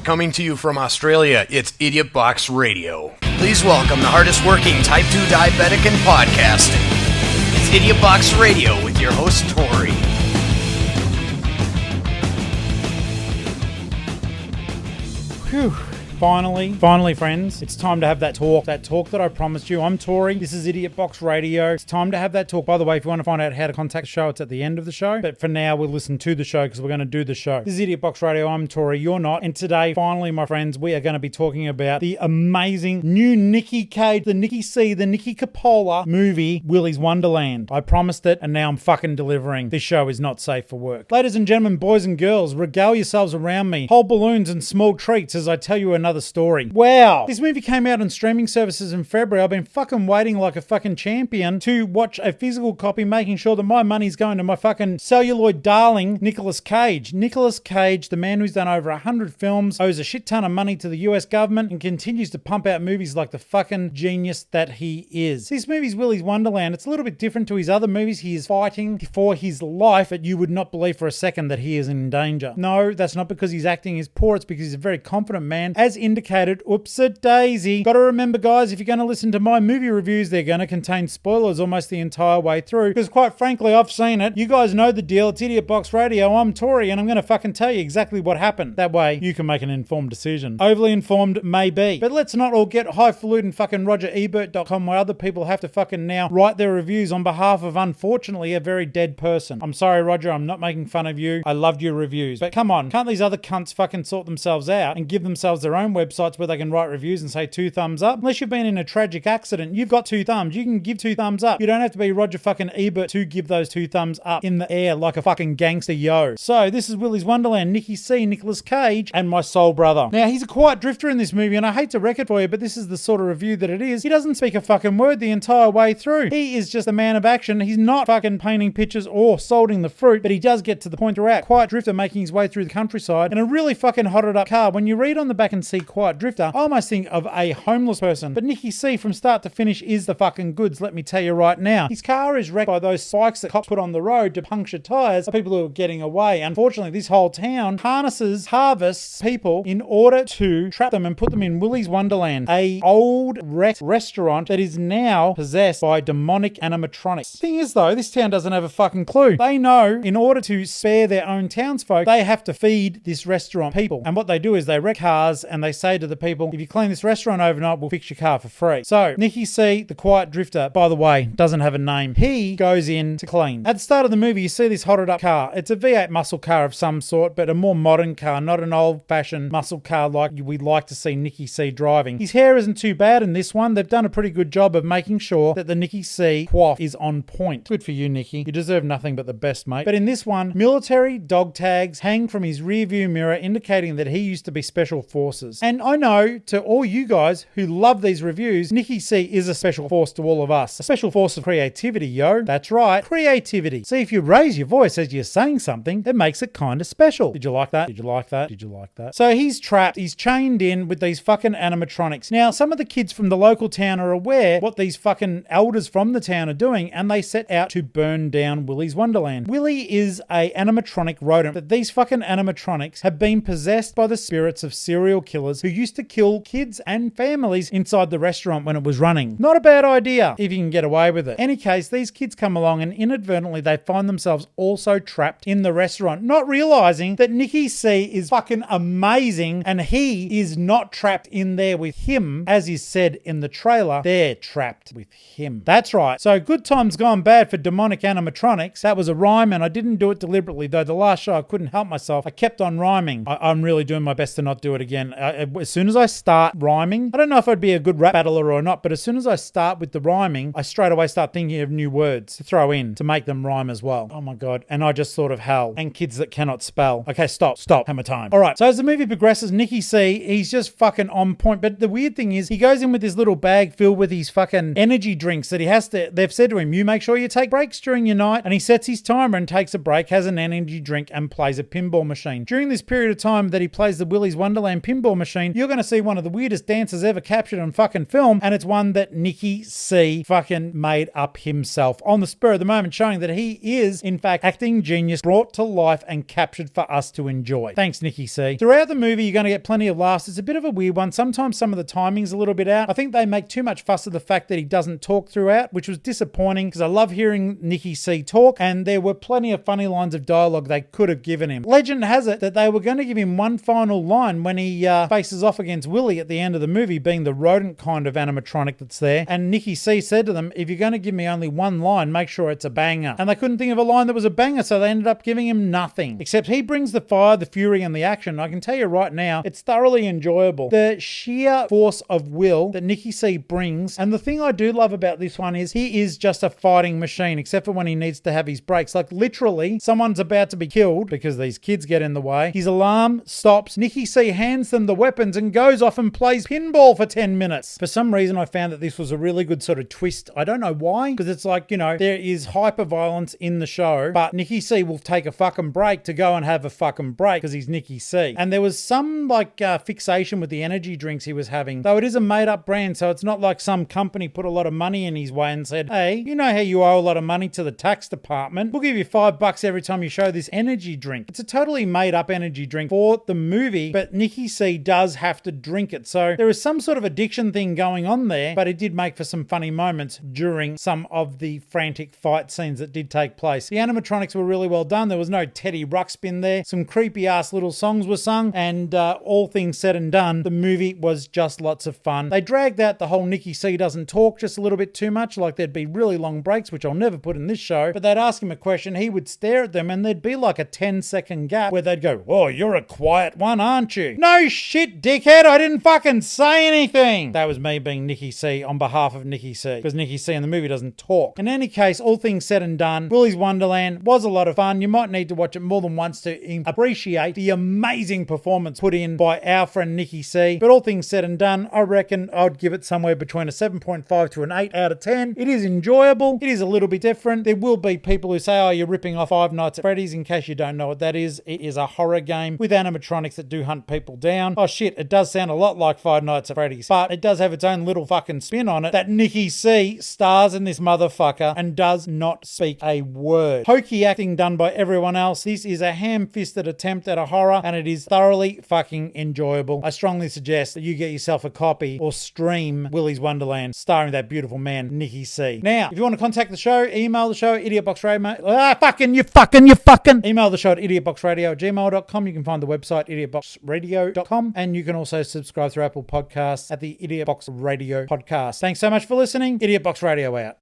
Coming to you from Australia, it's Idiot Box Radio. Please welcome the hardest working Type 2 diabetic in podcasting. It's Idiot Box Radio with your host, Tori. Whew. Finally, friends, it's time to have that talk that I promised you. I'm Tori. This is Idiot Box Radio. It's time to have that talk. By the way, if you want to find out how to contact the show, it's at the end of the show. But for now, we'll listen to the show because we're going to do the show. This is Idiot Box Radio. I'm Tori. You're not. And today, finally, my friends, we are going to be talking about the amazing new Nicky Cage, the Nicky C, the Nicky Coppola movie, Willy's Wonderland. I promised it, and now I'm fucking delivering. This show is not safe for work. Ladies and gentlemen, boys and girls, regale yourselves around me. Hold balloons and small treats as I tell you another story. Wow. This movie came out on streaming services in February. I've been fucking waiting like a fucking champion to watch a physical copy, making sure that my money's going to my fucking celluloid darling, Nicolas Cage. Nicolas Cage, the man who's done over 100 films, owes a shit ton of money to the US government and continues to pump out movies like the fucking genius that he is. This movie's Willy's Wonderland. It's a little bit different to his other movies. He is fighting for his life, but you would not believe for a second that he is in danger. No, that's not because his acting is poor. It's because he's a very confident man. As indicated, oops-a-daisy. Got to remember, guys, if you're going to listen to my movie reviews, they're going to contain spoilers almost the entire way through. Because quite frankly, I've seen it. You guys know the deal. It's Idiot Box Radio. I'm Tori, and I'm going to fucking tell you exactly what happened. That way, you can make an informed decision. Overly informed, maybe. But let's not all get highfalutin fucking RogerEbert.com where other people have to fucking now write their reviews on behalf of, unfortunately, a very dead person. I'm sorry, Roger. I'm not making fun of you. I loved your reviews. But come on, can't these other cunts fucking sort themselves out and give themselves their own websites where they can write reviews and say 2 thumbs up? Unless you've been in a tragic accident, you've got 2 thumbs. You can give 2 thumbs up. You don't have to be Roger fucking Ebert to give those 2 thumbs up in the air like a fucking gangster yo. So this is Willy's Wonderland, Nicky C, Nicolas Cage, and my soul brother. Now, he's a quiet drifter in this movie, and I hate to wreck it for you, but this is the sort of review that it is. He doesn't speak a fucking word the entire way through. He is just a man of action. He's not fucking painting pictures or salting the fruit, but he does get to the point throughout. Quiet drifter making his way through the countryside in a really fucking hotted up car. When you read on the back and see Quiet Drifter, I almost think of a homeless person. But Nicky C from start to finish is the fucking goods, let me tell you right now. His car is wrecked by those spikes that cops put on the road to puncture tires of people who are getting away. Unfortunately, this whole town harvests people in order to trap them and put them in Willy's Wonderland, a old wrecked restaurant that is now possessed by demonic animatronics. The thing is though, this town doesn't have a fucking clue. They know in order to spare their own townsfolk, they have to feed this restaurant people. And what they do is they wreck cars and they say to the people, if you clean this restaurant overnight, we'll fix your car for free. So Nicky C, the Quiet Drifter, by the way, doesn't have a name. He goes in to clean. At the start of the movie, you see this hotted up car. It's a V8 muscle car of some sort, but a more modern car, not an old-fashioned muscle car like we'd like to see Nicky C driving. His hair isn't too bad in this one. They've done a pretty good job of making sure that the Nicky C coif is on point. Good for you, Nicky. You deserve nothing but the best, mate. But in this one, military dog tags hang from his rearview mirror, indicating that he used to be special forces. And I know, to all you guys who love these reviews, Nicky C is a special force to all of us. A special force of creativity, yo. That's right, creativity. See, if you raise your voice as you're saying something, it makes it kind of special. Did you like that? Did you like that? Did you like that? So he's trapped. He's chained in with these fucking animatronics. Now, some of the kids from the local town are aware what these fucking elders from the town are doing, and they set out to burn down Willy's Wonderland. Willy is a animatronic rodent, but these fucking animatronics have been possessed by the spirits of serial killers who used to kill kids and families inside the restaurant when it was running. Not a bad idea if you can get away with it. Any case, these kids come along and inadvertently they find themselves also trapped in the restaurant, not realizing that Nicky C is fucking amazing and he is not trapped in there with him. As is said in the trailer, they're trapped with him. That's right. So good times gone bad for demonic animatronics. That was a rhyme and I didn't do it deliberately, though the last show I couldn't help myself. I kept on rhyming. I'm really doing my best to not do it again. As soon as I start rhyming, I don't know if I'd be a good rap battler or not, but as soon as I start with the rhyming, I straight away start thinking of new words to throw in to make them rhyme as well. Oh my God. And I just sort of howl. And kids that cannot spell. Okay, stop. Hammer time. All right. So as the movie progresses, Nicky C, he's just fucking on point. But the weird thing is he goes in with this little bag filled with his fucking energy drinks that he has to, they've said to him, you make sure you take breaks during your night. And he sets his timer and takes a break, has an energy drink and plays a pinball machine. During this period of time that he plays the Willy's Wonderland pinball machine, you're going to see one of the weirdest dances ever captured on fucking film, and it's one that Nicky C fucking made up himself on the spur of the moment, showing that he is, in fact, acting genius brought to life and captured for us to enjoy. Thanks, Nicky C. Throughout the movie, you're going to get plenty of laughs. It's a bit of a weird one. Sometimes some of the timing's a little bit out. I think they make too much fuss of the fact that he doesn't talk throughout, which was disappointing because I love hearing Nicky C talk, and there were plenty of funny lines of dialogue they could have given him. Legend has it that they were going to give him one final line when he faces off against Willy at the end of the movie, being the rodent kind of animatronic that's there, and Nicky C said to them, if you're going to give me only one line, make sure it's a banger. And they couldn't think of a line that was a banger, so they ended up giving him nothing. Except he brings the fire, the fury, and the action. I can tell you right now, it's thoroughly enjoyable. The sheer force of will that Nicky C brings, and the thing I do love about this one is he is just a fighting machine, except for when he needs to have his breaks. Like literally, someone's about to be killed because these kids get in the way. His alarm stops. Nicky C hands them the weapons and goes off and plays pinball for 10 minutes. For some reason, I found that this was a really good sort of twist. I don't know why, because it's like, you know, there is hyper violence in the show, but Nicky C will take a fucking break to go and have a fucking break because he's Nicky C. And there was some like fixation with the energy drinks he was having, though it is a made up brand, so it's not like some company put a lot of money in his way and said, hey, you know how you owe a lot of money to the tax department? We'll give you $5 every time you show this energy drink. It's a totally made up energy drink for the movie, but Nicky C does have to drink it. So there is some sort of addiction thing going on there, but it did make for some funny moments during some of the frantic fight scenes that did take place. The animatronics were really well done. There was no Teddy Ruxpin there. Some creepy ass little songs were sung, and all things said and done, the movie was just lots of fun. They dragged out the whole Nicky C doesn't talk just a little bit too much, like there'd be really long breaks, which I'll never put in this show, but they'd ask him a question, he would stare at them, and there'd be like a 10-second gap where they'd go, oh, you're a quiet one, aren't you? No shit, dickhead, I didn't fucking say anything. That was me being Nicky C on behalf of Nicky C, because Nicky C in the movie doesn't talk. In any case, all things said and done, Willy's Wonderland was a lot of fun. You might need to watch it more than once to appreciate the amazing performance put in by our friend Nicky C. But all things said and done, I reckon I'd give it somewhere between a 7.5 to an 8 out of 10. It is enjoyable. It is a little bit different. There will be people who say, oh, you're ripping off Five Nights at Freddy's. In case you don't know what that is, it is a horror game with animatronics that do hunt people down. Oh shit, it does sound a lot like Five Nights at Freddy's, but it does have its own little fucking spin on it that Nicky C stars in this motherfucker and does not speak a word. Hokey acting done by everyone else. This is a ham-fisted attempt at a horror, and it is thoroughly fucking enjoyable. I strongly suggest that you get yourself a copy or stream Willy's Wonderland, starring that beautiful man, Nicky C. Now, if you want to contact the show, email the show, idiotboxradio. Email the show at idiotboxradio@gmail.com. You can find the website, idiotboxradio.com, and you can also subscribe through Apple Podcasts at the Idiot Box Radio Podcast. Thanks so much for listening. Idiot Box Radio out.